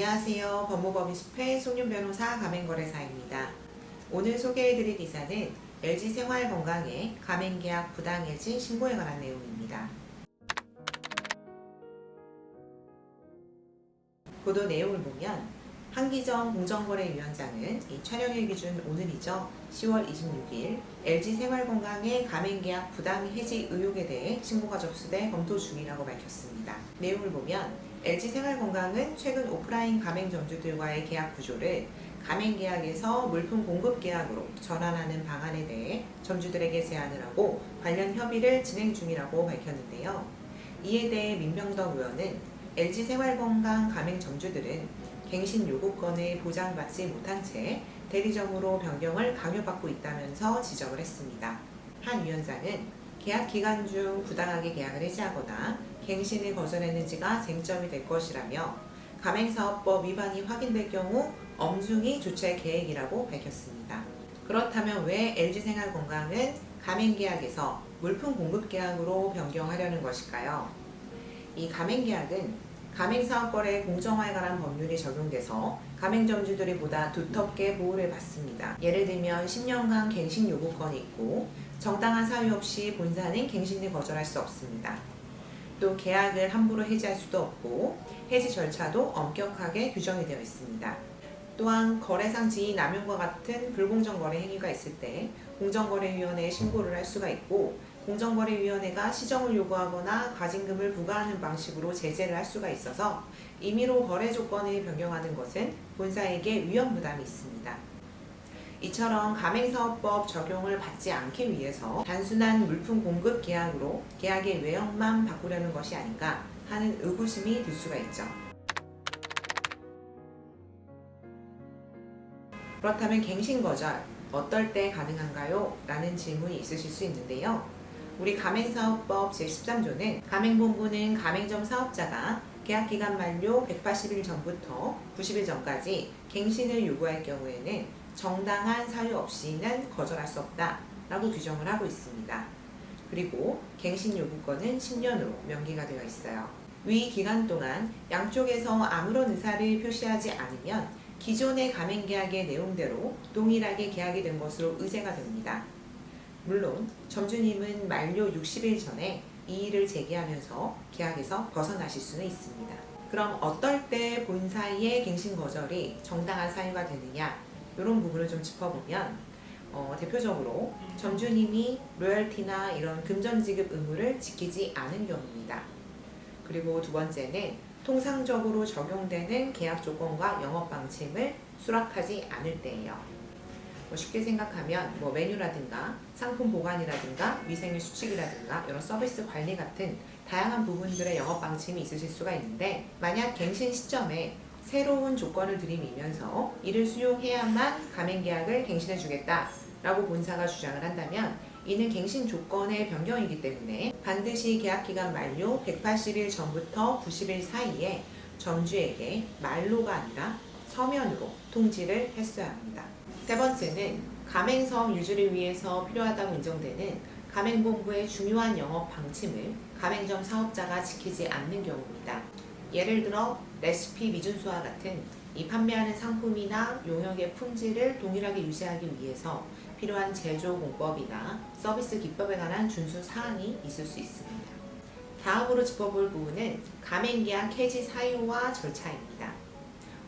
안녕하세요. 법무법인숲의 송윤 변호사 가맹거래사입니다. 오늘 소개해드릴 기사는 LG생활건강의 가맹계약 부당해지 신고에 관한 내용입니다. 보도 내용을 보면 한기정 공정거래위원장은 이 촬영일 기준 오늘이죠. 10월 26일 LG생활건강의 가맹계약 부당해지 의혹에 대해 신고가 접수돼 검토 중이라고 밝혔습니다. 내용을 보면 LG생활건강은 최근 오프라인 가맹점주들과의 계약 구조를 가맹계약에서 물품 공급계약으로 전환하는 방안에 대해 점주들에게 제안을 하고 관련 협의를 진행 중이라고 밝혔는데요. 이에 대해 민병덕 의원은 LG생활건강 가맹점주들은 갱신 요구권을 보장받지 못한 채 대리점으로 변경을 강요받고 있다면서 지적을 했습니다. 한 위원장은 계약 기간 중 부당하게 계약을 해지하거나 갱신을 거절했는지가 쟁점이 될 것이라며 가맹사업법 위반이 확인될 경우 엄중히 조치할 계획이라고 밝혔습니다. 그렇다면 왜 LG생활건강은 가맹계약에서 물품 공급계약으로 변경하려는 것일까요? 이 가맹계약은 가맹사업거래 공정화에 관한 법률이 적용돼서 가맹점주들이 보다 두텁게 보호를 받습니다. 예를 들면 10년간 갱신 요구권이 있고 정당한 사유 없이 본사는 갱신을 거절할 수 없습니다. 또 계약을 함부로 해지할 수도 없고 해지 절차도 엄격하게 규정이 되어 있습니다. 또한 거래상 지위 남용과 같은 불공정 거래 행위가 있을 때 공정거래위원회에 신고를 할 수가 있고 공정거래위원회가 시정을 요구하거나 과징금을 부과하는 방식으로 제재를 할 수가 있어서 임의로 거래 조건을 변경하는 것은 본사에게 위험 부담이 있습니다. 이처럼 가맹사업법 적용을 받지 않기 위해서 단순한 물품 공급 계약으로 계약의 외형만 바꾸려는 것이 아닌가 하는 의구심이 들 수가 있죠. 그렇다면 갱신 거절 어떨 때 가능한가요? 라는 질문이 있으실 수 있는데요. 우리 가맹사업법 제13조는 가맹본부는 가맹점 사업자가 계약기간 만료 180일 전부터 90일 전까지 갱신을 요구할 경우에는 정당한 사유 없이는 거절할 수 없다 라고 규정을 하고 있습니다. 그리고 갱신 요구권은 10년으로 명기가 되어 있어요. 위 기간 동안 양쪽에서 아무런 의사를 표시하지 않으면 기존의 가맹계약의 내용대로 동일하게 계약이 된 것으로 의제가 됩니다. 물론 점주님은 만료 60일 전에 이의를 제기하면서 계약에서 벗어나실 수는 있습니다. 그럼 어떨 때 본사의 갱신 거절이 정당한 사유가 되느냐 이런 부분을 좀 짚어보면 대표적으로 점주님이 로열티나 이런 금전지급 의무를 지키지 않은 경우입니다. 그리고 두 번째는 통상적으로 적용되는 계약 조건과 영업 방침을 수락하지 않을 때예요. 쉽게 생각하면 메뉴라든가 상품 보관이라든가 위생의 수칙이라든가 이런 서비스 관리 같은 다양한 부분들의 영업 방침이 있으실 수가 있는데 만약 갱신 시점에 새로운 조건을 들이밀면서 이를 수용해야만 가맹계약을 갱신해 주겠다 라고 본사가 주장을 한다면 이는 갱신 조건의 변경이기 때문에 반드시 계약기간 만료 180일 전부터 90일 사이에 점주에게 말로가 아니라 서면으로 통지를 했어야 합니다. 세 번째는 가맹사업 유지를 위해서 필요하다고 인정되는 가맹본부의 중요한 영업 방침을 가맹점 사업자가 지키지 않는 경우입니다. 예를 들어 레시피 미준수와 같은 이 판매하는 상품이나 용역의 품질을 동일하게 유지하기 위해서 필요한 제조 공법이나 서비스 기법에 관한 준수 사항이 있을 수 있습니다. 다음으로 짚어볼 부분은 가맹계약 해지 사유와 절차입니다.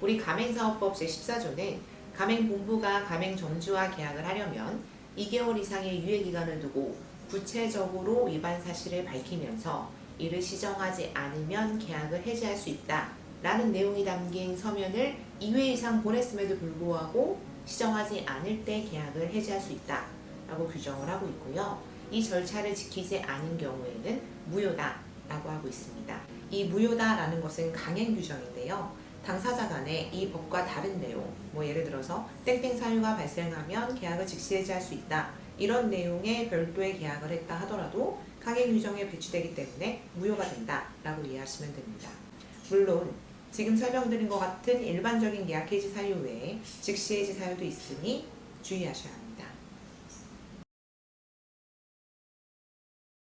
우리 가맹사업법 제14조는 가맹본부가 가맹점주와 계약을 하려면 2개월 이상의 유예기간을 두고 구체적으로 위반 사실을 밝히면서 이를 시정하지 않으면 계약을 해지할 수 있다 라는 내용이 담긴 서면을 2회 이상 보냈음에도 불구하고 시정하지 않을 때 계약을 해지할 수 있다 라고 규정을 하고 있고요. 이 절차를 지키지 않은 경우에는 무효다 라고 하고 있습니다. 이 무효다 라는 것은 강행 규정인데요. 당사자 간에 이 법과 다른 내용, 예를 들어서 땡땡 사유가 발생하면 계약을 즉시 해지할 수 있다 이런 내용의 별도의 계약을 했다 하더라도 강행 규정에 배치되기 때문에 무효가 된다 라고 이해하시면 됩니다. 물론 지금 설명드린 것 같은 일반적인 계약 해지 사유 외에 즉시 해지 사유도 있으니 주의하셔야 합니다.